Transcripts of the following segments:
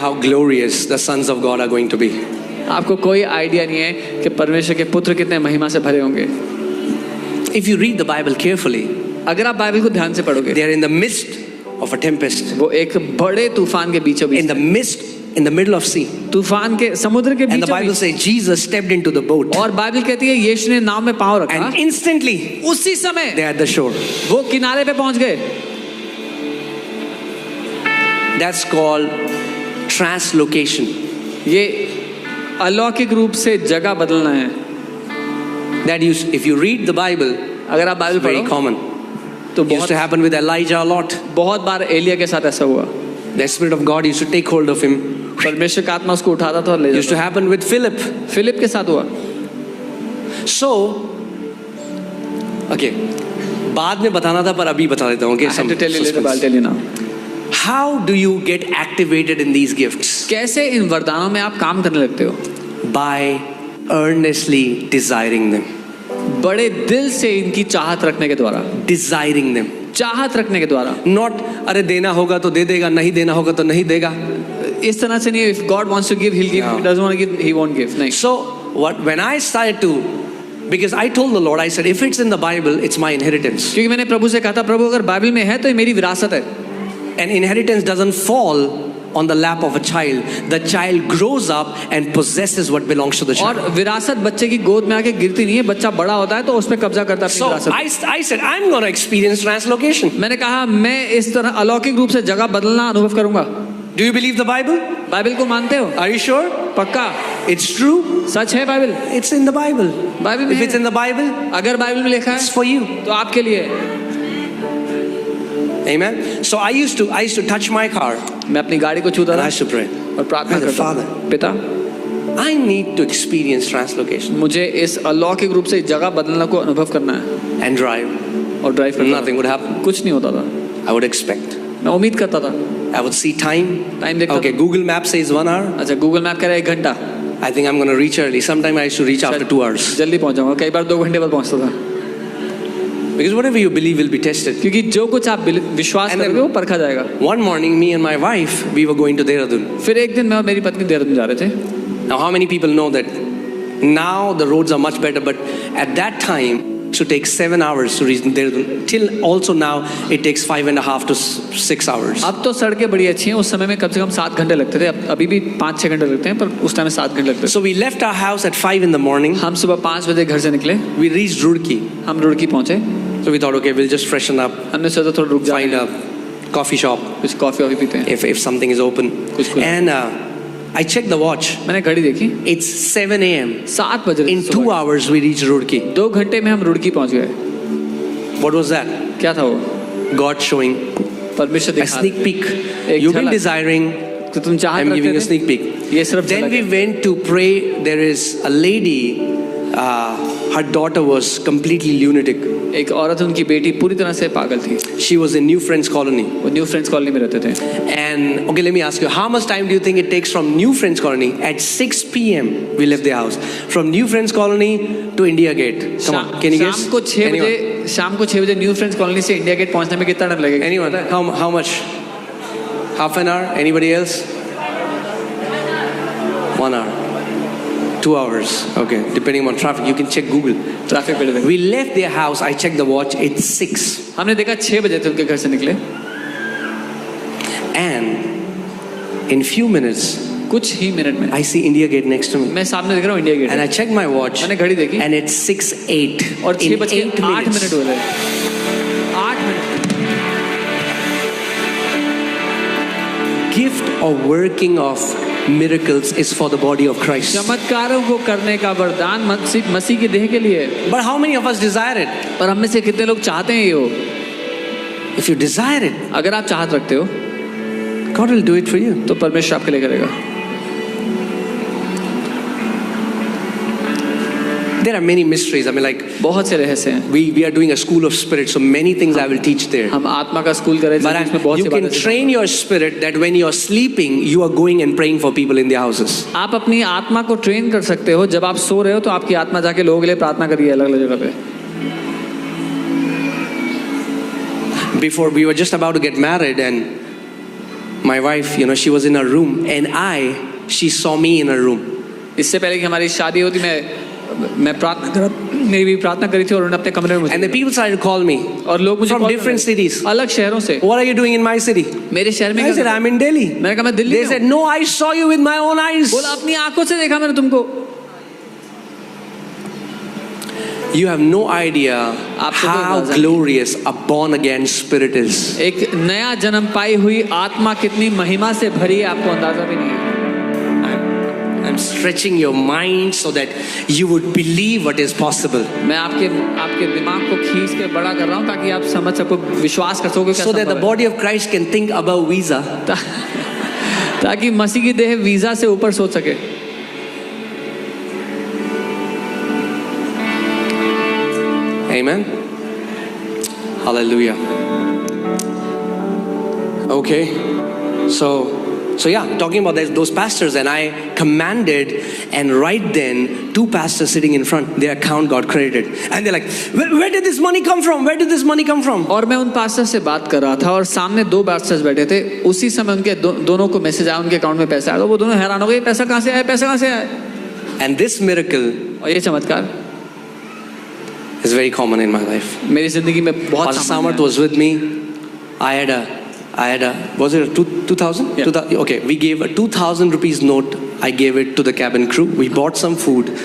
how glorious the sons of God are going to be. आपको कोई idea नहीं है कि परमेश्वर के पुत्र कितने महिमा से भरे होंगे। If you read the Bible carefully, अगर आप बाइबल को ध्यान से पढ़ोगे, they are in the midst of a tempest. वो एक बड़े तूफान के बीचों बीच, In the midst, in the middle of sea. तूफान के समुद्र के And the बीचों Bible beach. says Jesus stepped into the boat. और बाइबल कहती है यीशु ने नाव में पाँव रखा, And instantly उसी समय they are at the shore. वो किनारे पे पहुंच गए। That's called translocation. ये अलौकिक रूप से जगह बदलना है। That if you read the Bible, अगर आप बाइबल very पढ़ो common. तो It used to happen with Elijah a lot. बहुत बार एलिया के साथ ऐसा हुआ। The Spirit of God used to take hold of him. परमेश्वर का आत्मा उसको उठाता था और ले It used to जाता happen with Philip. था। फिलिप के साथ हुआ। So, okay, बाद में बताना था पर अभी बता देता हूँ कि I had to tell you later, but I'll tell you now. How do you get activated in these gifts? कैसे इन वरदानों में आप काम करने लगते हो? By earnestly desiring them. बड़े दिल से इनकी चाहत रखने के द्वारा, Desiring them. चाहत रखने के द्वारा। Not अरे देना होगा तो दे देगा, नहीं देना होगा तो नहीं देगा. इस तरह से नहीं, if God wants to give, He'll give. No. If He doesn't want to give, He won't give. नहीं। So when I started to, because I told the Lord, I said, if it's in the Bible, it's my inheritance. क्योंकि मैंने प्रभु से कहा था, प्रभु अगर Bible में है तो ये मेरी विरासत है। An inheritance doesn't fall on the lap of a child. The child grows up and possesses what belongs to the और child. विरासत बच्चे की गोद में आके गिरती नहीं है, बच्चा बड़ा होता है तो उस पे कब्जा करता है अपनी So विरासत। I said, I'm going to experience translocation. मैंने कहा मैं इस तरह अलौकिक रूप से जगह बदलना अनुभव करूंगा। Do you believe the Bible? Bible को मानते हो? Are you sure? पक्का? It's true. सच है Bible? It's in the Bible. Bible में If it's in the Bible, अगर बाइबल में लिखा it's है for you. तो आपके लिए। Amen. So I used to touch my car मैं अपनी गाड़ी को छूता and I था used to pray. और प्रार्थना Father, करता Father. था, पिता I need to experience translocation मुझे इस अलौकिक रूप से जगह बदलना को अनुभव करना है and drive. और ड्राइव करना। Nothing would happen. कुछ नहीं होता था। I would expect. मैं उम्मीद करता था। I would see time. Time देखता Okay, Google Maps says 1 hour. था। अच्छा, गूगल मैप कह रहा है 1 घंटा। I think I'm going to reach early. Sometime I used to reach after 2 hours. जल्दी पहुंच जाऊंगा, कई बार 2 घंटे बाद पहुंचता था। Because whatever you believe will be tested. क्योंकि जो कुछ आप विश्वास And then- करोगे वो परखा जाएगा। One morning, me and my wife, we were going to Dehradun. फिर एक दिन मैं और मेरी पत्नी देहरादून जा रहे थे। Now, how many people know that now the roads are much better, but at that time, it should take 7 hours to reach Dehradun. Till also now, it takes 5.5 to 6 hours. अब तो सड़कें बड़ी अच्छी हैं, उस समय में कम से कम 7 घंटे लगते थे। अब अभी भी 5-6 घंटे लगते हैं, पर उस टाइम में 7 घंटे लगते थे। So we left our house at 5 in the morning. हम सुबह 5 बजे घर से निकले, We reached Roorkee. हम रुड़की पहुंचे। So we thought, okay, we'll just freshen up, हमने सोचा थोड़ा रुक find जाए, a coffee shop कुछ कॉफी वॉफी पीते हैं। if something is open. कुछ खुला। And I checked the watch. मैंने घड़ी देखी, It's 7 a.m. 7 बज रहे In थे 2 सुबह। hours, we reached Roorkee. 2 घंटे में हम रुड़की पहुंच गए। What was that? क्या था वो? God showing परमेश्वर a दिखा sneak peek. एक You've been झलक। desiring. तो तुम चाहत I'm giving रखते a थे? sneak peek. ये सिर्फ Then झलक we है। went to pray. There is a lady. Her daughter was completely lunatic. एक औरत, उनकी बेटी पूरी तरह से पागल थी। She was in New Friends Colony. वो न्यू फ्रेंड्स कॉलोनी में रहते थे। And okay, let me ask you, how much time do you think it takes from New Friends Colony? At 6 p.m. we left the house. From New Friends Colony to India Gate. Come on, can you guess? शाम को 6 बजे new friends colony से India gate पहुंचने में कितना time लगेगा? Anyone? How much? Half an hour? Anybody else? 1 hour. 2 hours. Okay, depending on traffic. You can check Google. Traffic पे थे। We left their house. I checked the watch. It's 6. हमने देखा 6 बजे थे उनके घर से निकले। And in few minutes, कुछ ही मिनट में I see India Gate next to me. मैं सामने देख रहा हूँ India Gate. And I checked my watch. मैंने घड़ी देखी And it's 6:08. और 6 In बज के 8 8 minutes. मिनट हो गए। 8 minute. Gift of working of miracles is for the body of Christ. चमत्कारों को करने का वरदान मसीह की देह के लिए। But how many of us desire it? पर हम में से कितने लोग चाहते हैं ये हो? If you desire it, अगर आप चाहत रखते हो God will do it for you. तो परमेश्वर आपके लिए करेगा। There are many mysteries. I mean, like, बहुत से रहस्य हैं। we are doing a school of spirit, so many things I will teach there. हम आत्मा का स्कूल कर रहे But हैं, इसमें बहुत you सी can बातें train your spirit that when you are sleeping, you are going and praying for people in their houses. आप अपनी आत्मा को ट्रेन कर सकते हो। जब आप सो रहे हो तो आपकी आत्मा जाके लोगों के लिए प्रार्थना करिए अलग अलग जगह पे। Before we were just about to get married, and My wife, you know, she was in her room, and she saw me in her room. इससे पहले कि हमारी शादी होती मैं प्रार्थना कर मेरी भी प्रार्थना करी थी और उन्होंने अपने कमरे में मुझे And the people started to call me और लोग मुझे from call different कर रहे थे, cities. अलग शहरों से। What are you doing in my city? मेरे शहर में I said, I'm in Delhi. मैंने कहा मैं दिल्ली They में said, हूँ। no, I saw you with my own eyes. बोला अपनी आंखों से देखा मैंने तुमको। You have no idea आपको कोई how अंदाजा नहीं। glorious a born again spirit is. एक नया जन्म पाई हुई आत्मा कितनी महिमा से भरी है, आपको अंदाजा भी नहीं है। I'm stretching your mind so that you would believe what is possible. मैं आपके दिमाग को खींच के बड़ा कर रहा हूँ ताकि आप समझ सको, विश्वास कर सको So that the body of Christ can think about visa. ताकि मसीह की देह वीजा से ऊपर सोच सके। Amen. Hallelujah. Okay. So yeah, talking about those pastors, and I commanded, and right then, 2 pastors sitting in front, their account got credited. And they're like, where did this money come from? Where did this money come from? और मैं उन pastor से बात कर रहा था और सामने 2 पास्टर्स बैठे थे। उसी समय उनके दोनों को मैसेज आया, उनके अकाउंट में पैसा आया, तो वो दोनों हैरान हो गए, पैसा कहाँ से आया, पैसा कहाँ से आया। And this miracle और ये चमत्कार is very common in my life. मेरी जिंदगी में बहुत Pastor सामान्य Samarth है। was with me. I had a, was it a 2,000? Yeah. Okay, we gave a 2,000 rupees note. I gave it to the cabin crew. We bought some food.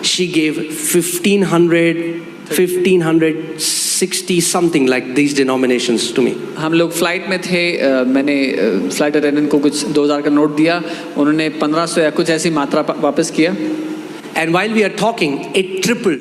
She gave 1,560 something like these denominations to me. हम लोग flight में थे, मैंने flight attendant को कुछ 2,000 का note दिया, उन्होंने 1,500 या कुछ ऐसी मात्रा वापस किया। And while we are talking, it tripled.